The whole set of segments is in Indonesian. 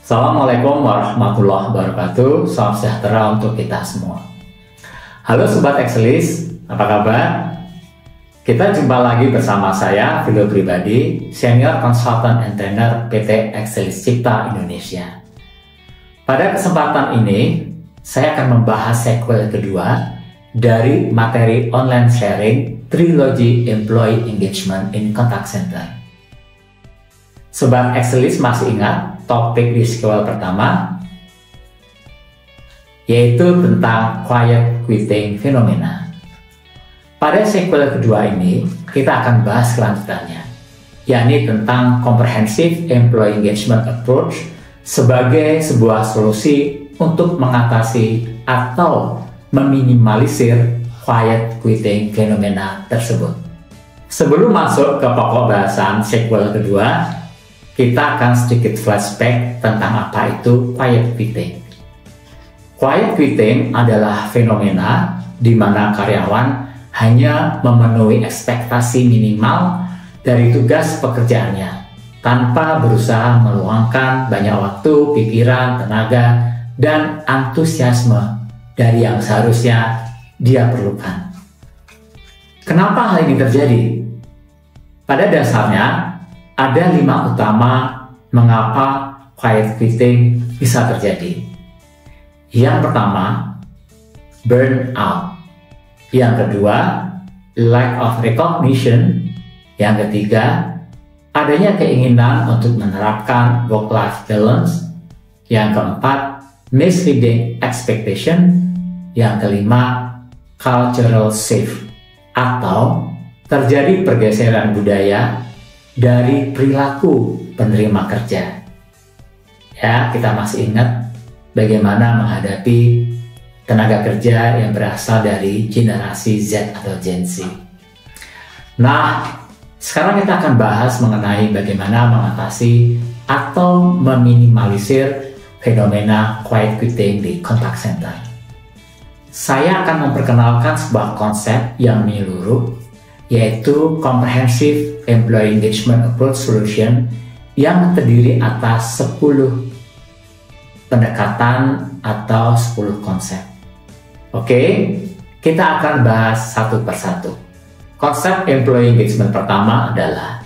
Assalamualaikum warahmatullahi wabarakatuh. Salam sejahtera untuk kita semua. Halo Sobat Excelis, apa kabar? Kita jumpa lagi bersama saya, Vilo Pribadi, Senior Consultant and Trainer PT Excelis Cipta Indonesia. Pada kesempatan ini, saya akan membahas sequel kedua dari materi online sharing Trilogy Employee Engagement in Contact Center. Sobat Excelis masih ingat topik di sequel pertama, yaitu tentang quiet quitting fenomena. Pada sequel kedua ini, kita akan bahas kelanjutannya, yakni tentang comprehensive employee engagement approach sebagai sebuah solusi untuk mengatasi atau meminimalisir quiet quitting fenomena tersebut. Sebelum masuk ke pokok bahasan sequel kedua, kita akan sedikit flashback tentang apa itu quiet quitting. Quiet quitting adalah fenomena di mana karyawan hanya memenuhi ekspektasi minimal dari tugas pekerjaannya tanpa berusaha meluangkan banyak waktu, pikiran, tenaga, dan antusiasme dari yang seharusnya dia perlukan. Kenapa hal ini terjadi? Pada dasarnya, ada 5 utama mengapa quiet quitting bisa terjadi. Yang pertama, burnout. Yang kedua, lack of recognition. Yang ketiga, adanya keinginan untuk menerapkan work-life balance. Yang keempat, misleading expectation. Yang kelima, cultural shift, atau terjadi pergeseran budaya dari perilaku penerima kerja. Ya, kita masih ingat bagaimana menghadapi tenaga kerja yang berasal dari generasi Z atau Gen Z. Nah, sekarang kita akan bahas mengenai bagaimana mengatasi atau meminimalisir fenomena quiet quitting di contact center. Saya akan memperkenalkan sebuah konsep yang menyeluruh, yaitu Comprehensive Employee Engagement Approach Solution yang terdiri atas 10 pendekatan atau 10 konsep. Oke, kita akan bahas satu persatu. Konsep employee engagement pertama adalah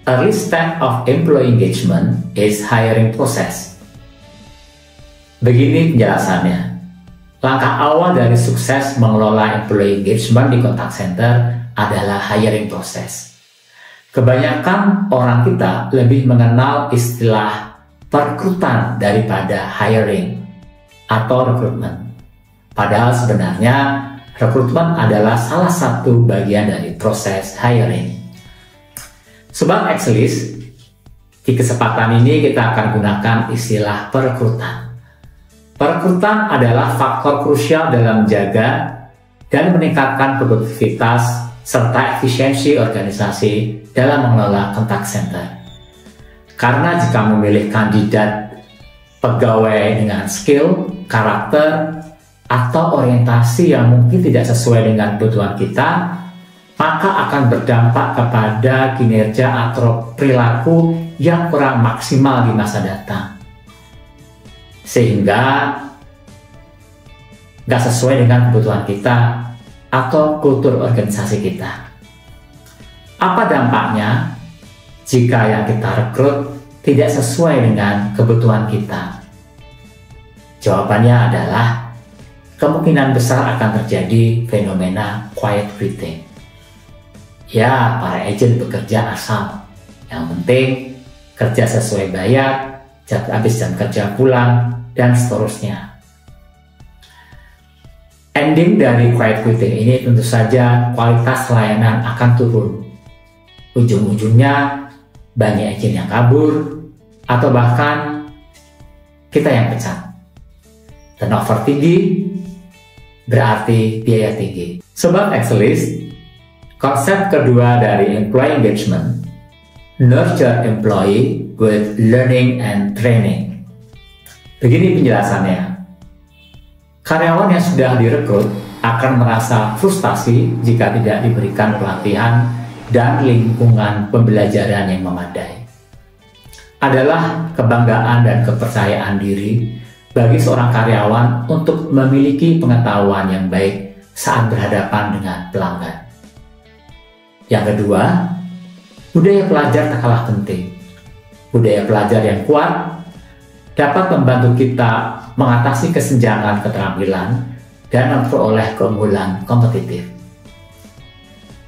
early step of employee engagement is hiring process. Begini penjelasannya. Langkah awal dari sukses mengelola employee engagement di contact center adalah hiring proses. Kebanyakan orang kita lebih mengenal istilah perekrutan daripada hiring atau rekrutmen. Padahal sebenarnya rekrutmen adalah salah satu bagian dari proses hiring. Sobat Excelis, di kesempatan ini kita akan gunakan istilah perekrutan. Perekrutan adalah faktor krusial dalam menjaga dan meningkatkan produktivitas serta efisiensi organisasi dalam mengelola contact center. Karena jika memilih kandidat pegawai dengan skill, karakter, atau orientasi yang mungkin tidak sesuai dengan kebutuhan kita, maka akan berdampak kepada kinerja atau perilaku yang kurang maksimal di masa datang. Sehingga nggak sesuai dengan kebutuhan kita atau kultur organisasi kita. Apa dampaknya jika yang kita rekrut tidak sesuai dengan kebutuhan kita? Jawabannya adalah kemungkinan besar akan terjadi fenomena quiet quitting. Ya, para agen bekerja asal. Yang penting kerja sesuai bayar, habis jam kerja pulang, dan seterusnya. Ending dari quiet quitting ini tentu saja kualitas layanan akan turun. Ujung-ujungnya banyak agen yang kabur atau bahkan kita yang pecat. Turnover tinggi berarti biaya tinggi. Sobat Excelis, konsep kedua dari employee engagement, nurture employee with learning and training. Begini penjelasannya. Karyawan yang sudah direkrut akan merasa frustasi jika tidak diberikan pelatihan dan lingkungan pembelajaran yang memadai. adalah kebanggaan dan kepercayaan diri bagi seorang karyawan untuk memiliki pengetahuan yang baik saat berhadapan dengan pelanggan. Yang kedua, budaya pelajar tak kalah penting. Budaya pelajar yang kuat dapat membantu kita mengatasi kesenjangan keterampilan dan memperoleh keunggulan kompetitif.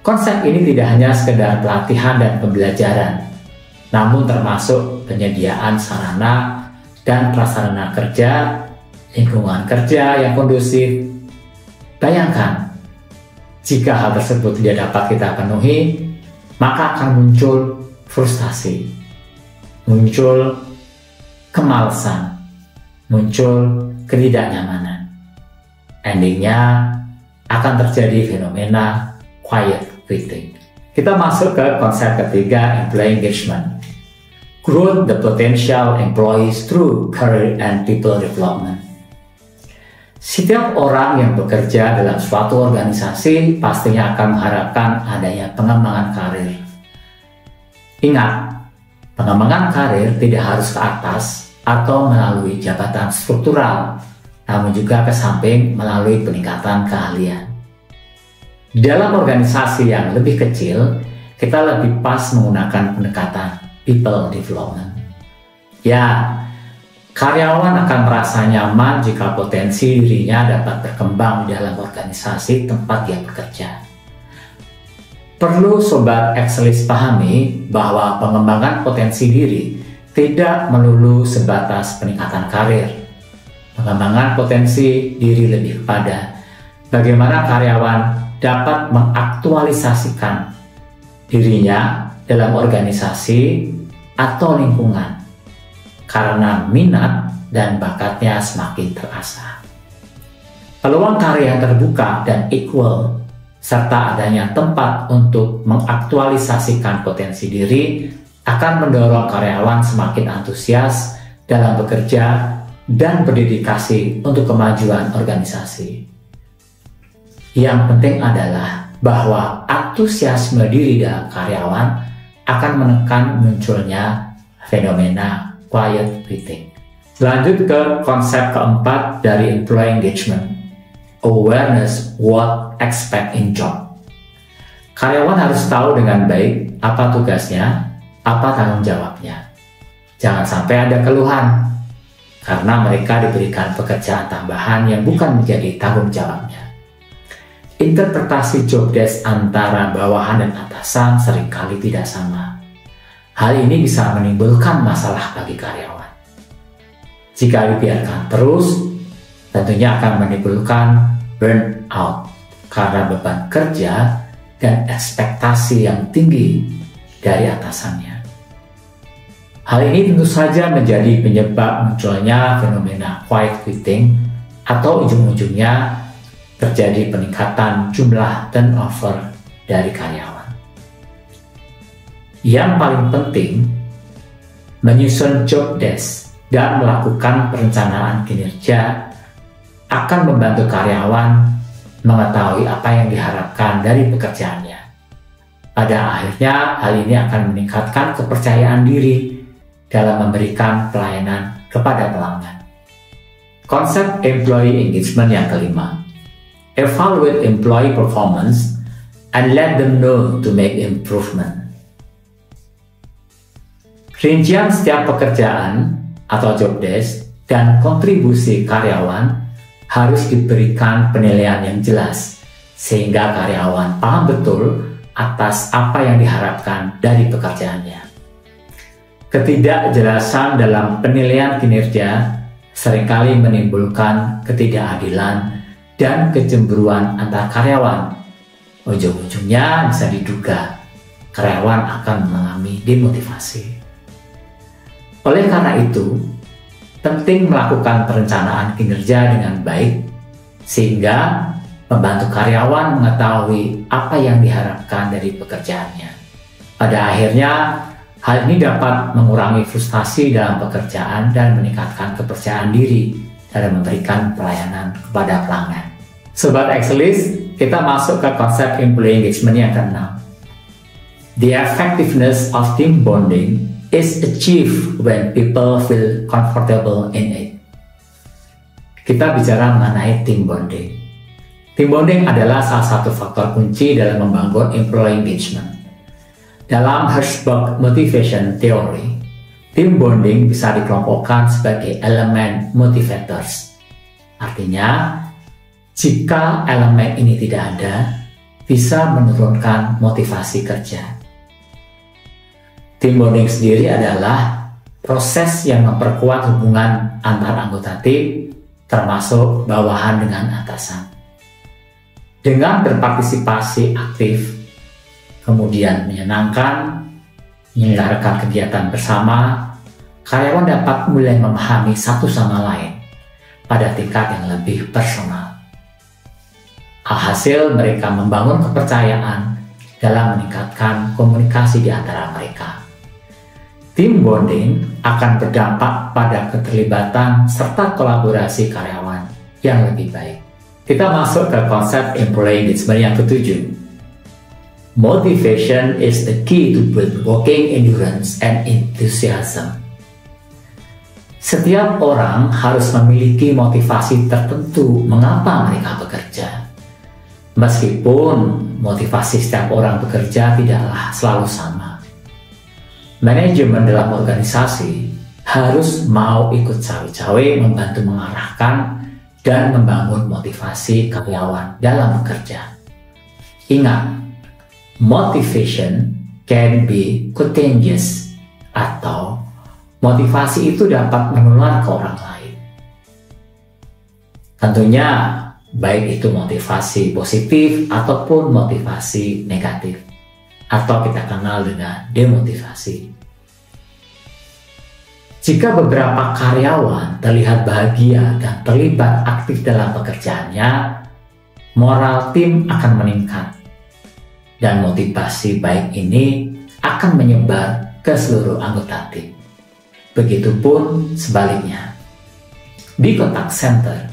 Konsep ini tidak hanya sekedar pelatihan dan pembelajaran, namun termasuk penyediaan sarana dan prasarana kerja, lingkungan kerja yang kondusif. Bayangkan, jika hal tersebut tidak dapat kita penuhi, maka akan muncul frustasi, muncul kemalasan, muncul ketidaknyamanan. Endingnya akan terjadi fenomena quiet quitting. Kita masuk ke konsep ketiga, employee engagement. Grow the potential employees through career and people development. Setiap orang yang bekerja dalam suatu organisasi pastinya akan mengharapkan adanya pengembangan karir. Ingat, pengembangan karir tidak harus ke atas atau melalui jabatan struktural, namun juga ke samping melalui peningkatan keahlian. Di dalam organisasi yang lebih kecil, kita lebih pas menggunakan pendekatan people development. Ya, karyawan akan merasa nyaman jika potensi dirinya dapat berkembang di dalam organisasi tempat dia bekerja. Perlu Sobat Excelis pahami bahwa pengembangan potensi diri tidak melulu sebatas peningkatan karir. Pengembangan potensi diri lebih kepada bagaimana karyawan dapat mengaktualisasikan dirinya dalam organisasi atau lingkungan karena minat dan bakatnya semakin terasah. Peluang karir yang terbuka dan equal serta adanya tempat untuk mengaktualisasikan potensi diri akan mendorong karyawan semakin antusias dalam bekerja dan berdedikasi untuk kemajuan organisasi. Yang penting adalah bahwa antusiasme diri dalam karyawan akan menekan munculnya fenomena quiet quitting. Lanjut ke konsep keempat dari employee engagement, awareness what expect in job. Karyawan harus tahu dengan baik apa tugasnya, apa tanggung jawabnya. Jangan sampai ada keluhan karena mereka diberikan pekerjaan tambahan yang bukan menjadi tanggung jawabnya. Interpretasi job desk antara bawahan dan atasan seringkali tidak sama. Hal ini bisa menimbulkan masalah bagi karyawan. Jika dibiarkan terus, tentunya akan menimbulkan burnout karena beban kerja dan ekspektasi yang tinggi dari atasannya. Hal ini tentu saja menjadi penyebab munculnya fenomena quiet quitting atau ujung-ujungnya terjadi peningkatan jumlah turnover dari karyawan. Yang paling penting, menyusun job desk dan melakukan perencanaan kinerja akan membantu karyawan mengetahui apa yang diharapkan dari pekerjaannya. Pada akhirnya, hal ini akan meningkatkan kepercayaan diri dalam memberikan pelayanan kepada pelanggan. Konsep employee engagement yang kelima, evaluate employee performance and let them know to make improvement. Rincian setiap pekerjaan atau job desk dan kontribusi karyawan harus diberikan penilaian yang jelas sehingga karyawan paham betul atas apa yang diharapkan dari pekerjaannya. Ketidakjelasan dalam penilaian kinerja seringkali menimbulkan ketidakadilan dan kecemburuan antar karyawan. Ujung-ujungnya bisa diduga karyawan akan mengalami demotivasi. Oleh karena itu, penting melakukan perencanaan kinerja dengan baik sehingga membantu karyawan mengetahui apa yang diharapkan dari pekerjaannya. Pada akhirnya, hal ini dapat mengurangi frustasi dalam pekerjaan dan meningkatkan kepercayaan diri dalam memberikan pelayanan kepada pelanggan. Sobat Excelis, kita masuk ke konsep employee engagement yang keenam. The effectiveness of team bonding is achieved when people feel comfortable in it. Kita bicara mengenai team bonding. Team bonding adalah salah satu faktor kunci dalam membangun employee engagement. Dalam Hershberg Motivation Theory, team bonding bisa dikelompokkan sebagai elemen motivators. Artinya, jika elemen ini tidak ada, bisa menurunkan motivasi kerja. Team bonding sendiri adalah proses yang memperkuat hubungan antar anggota tim, termasuk bawahan dengan atasan. Dengan berpartisipasi aktif, kemudian menyenangkan, menyelenggarakan kegiatan bersama, karyawan dapat mulai memahami satu sama lain pada tingkat yang lebih personal. Alhasil, mereka membangun kepercayaan dalam meningkatkan komunikasi di antara mereka. Team bonding akan berdampak pada keterlibatan serta kolaborasi karyawan yang lebih baik. Kita masuk ke konsep employee engagement yang ketujuh. Motivation is the key to build working endurance and enthusiasm. Setiap orang harus memiliki motivasi tertentu mengapa mereka bekerja. Meskipun motivasi setiap orang bekerja tidaklah selalu sama. Manajemen dalam organisasi harus mau ikut cawe-cawe membantu mengarahkan dan membangun motivasi karyawan dalam bekerja. Ingat, motivation can be contagious, atau motivasi itu dapat menular ke orang lain. Tentunya baik itu motivasi positif ataupun motivasi negatif, atau kita kenal dengan demotivasi. Jika beberapa karyawan terlihat bahagia dan terlibat aktif dalam pekerjaannya, moral tim akan meningkat. Dan motivasi baik ini akan menyebar ke seluruh anggota tim. Begitupun sebaliknya. Di contact center,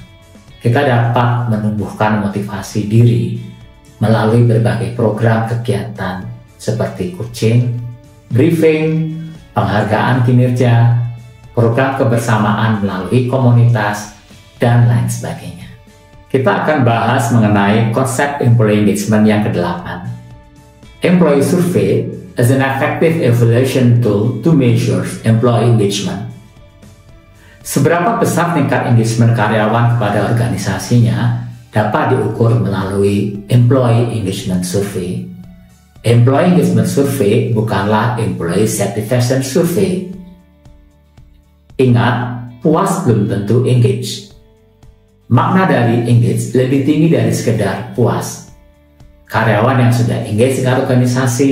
kita dapat menumbuhkan motivasi diri melalui berbagai program kegiatan seperti coaching, briefing, penghargaan kinerja, program kebersamaan melalui komunitas, dan lain sebagainya. Kita akan bahas mengenai konsep employee engagement yang ke-8. Employee survey is an effective evaluation tool to measure employee engagement. Seberapa besar tingkat engagement karyawan kepada organisasinya dapat diukur melalui employee engagement survey. Employee engagement survey bukanlah employee satisfaction survey. Ingat, puas belum tentu engage. Makna dari engage lebih tinggi dari sekedar puas. Karyawan yang sudah engage dengan organisasi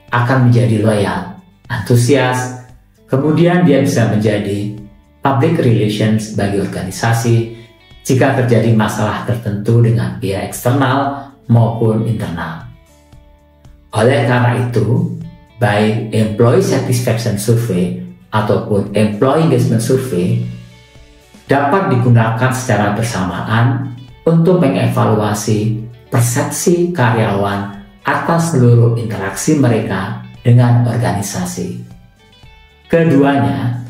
akan menjadi loyal, antusias, kemudian dia bisa menjadi public relations bagi organisasi jika terjadi masalah tertentu dengan pihak eksternal maupun internal. Oleh karena itu, baik employee satisfaction survey ataupun employee engagement survey dapat digunakan secara bersamaan untuk mengevaluasi persepsi karyawan atas seluruh interaksi mereka dengan organisasi. Keduanya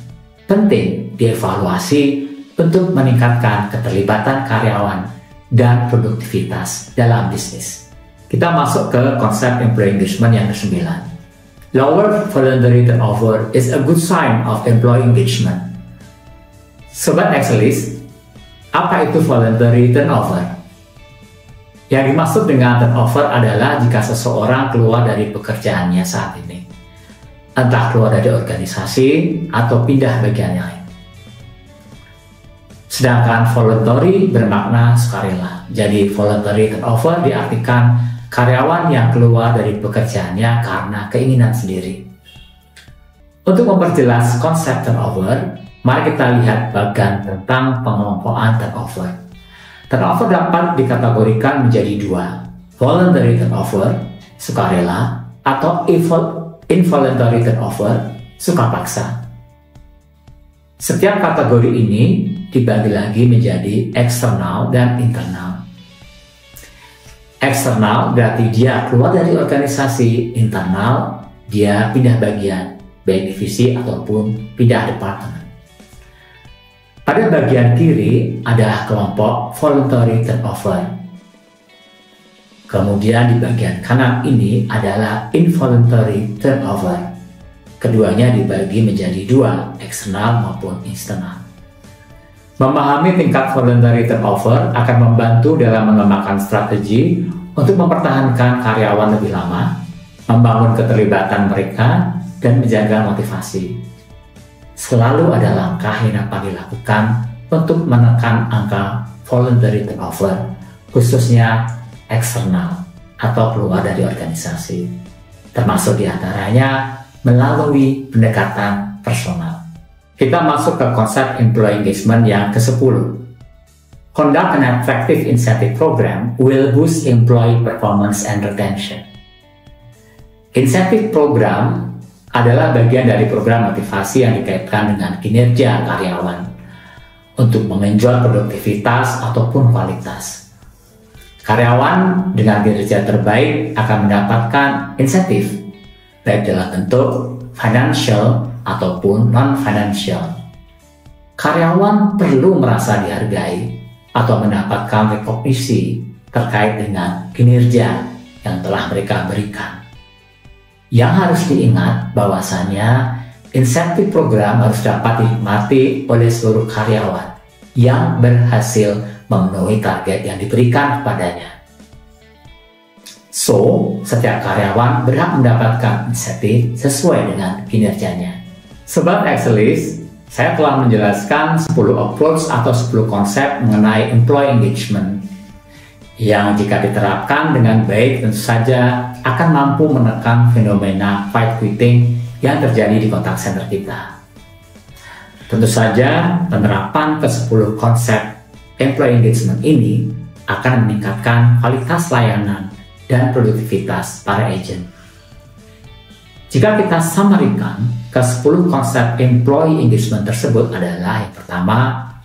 penting dievaluasi untuk meningkatkan keterlibatan karyawan dan produktivitas dalam bisnis. Kita masuk ke konsep employee engagement yang ke-9. Lower voluntary turnover is a good sign of employee engagement. Sobat Excelis, apa itu voluntary turnover? Yang dimaksud dengan turnover adalah jika seseorang keluar dari pekerjaannya saat ini, entah keluar dari organisasi atau pindah bagian lain. Sedangkan voluntary bermakna sukarela. Jadi voluntary turnover diartikan karyawan yang keluar dari pekerjaannya karena keinginan sendiri. Untuk memperjelas konsep turnover, mari kita lihat bagian tentang pengelompokan turnover. Turnover dapat dikategorikan menjadi dua, voluntary turnover, sukarela, atau involuntary turnover, suka paksa. Setiap kategori ini dibagi lagi menjadi eksternal dan internal. Eksternal berarti dia keluar dari organisasi, internal dia pindah bagian, baik divisi ataupun pindah departemen. Pada bagian kiri adalah kelompok voluntary turnover. Kemudian di bagian kanan ini adalah involuntary turnover. Keduanya dibagi menjadi dua, eksternal maupun internal. Memahami tingkat voluntary turnover akan membantu dalam mengembangkan strategi untuk mempertahankan karyawan lebih lama, membangun keterlibatan mereka, dan menjaga motivasi. Selalu ada langkah yang dapat dilakukan untuk menekan angka voluntary turnover, khususnya eksternal atau keluar dari organisasi, termasuk diantaranya melalui pendekatan personal. Kita masuk ke konsep employee engagement yang ke-10. Conduct an effective incentive program will boost employee performance and retention. Incentive program adalah bagian dari program motivasi yang dikaitkan dengan kinerja karyawan untuk mengenjot produktivitas ataupun kualitas. Karyawan dengan kinerja terbaik akan mendapatkan insentif, baik dalam bentuk financial ataupun non-financial. Karyawan perlu merasa dihargai atau mendapatkan rekognisi terkait dengan kinerja yang telah mereka berikan. Yang harus diingat bahwasannya insentif program harus dapat dinikmati oleh seluruh karyawan yang berhasil memenuhi target yang diberikan kepadanya. So, setiap karyawan berhak mendapatkan insentif sesuai dengan kinerjanya. Sobat Excelis, saya telah menjelaskan 10 approach atau 10 konsep mengenai employee engagement yang jika diterapkan dengan baik tentu saja akan mampu menekan fenomena fight quitting yang terjadi di kontak center kita. Tentu saja penerapan ke-10 konsep employee engagement ini akan meningkatkan kualitas layanan dan produktivitas para agent. Jika kita summary-kan, ke-10 konsep employee engagement tersebut adalah yang pertama,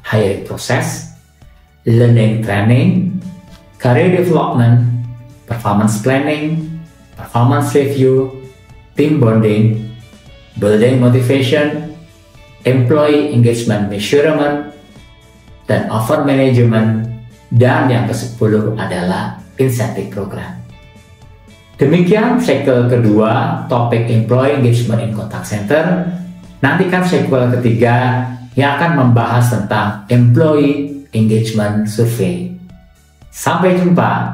hiring process, learning training, career development, performance planning, performance review, team bonding, building motivation, employee engagement measurement, dan offer management, dan yang ke-10 adalah incentive program. Demikian sequel kedua topik employee engagement in contact center. Nantikan sequel ketiga yang akan membahas tentang employee engagement survey. Sampai jumpa.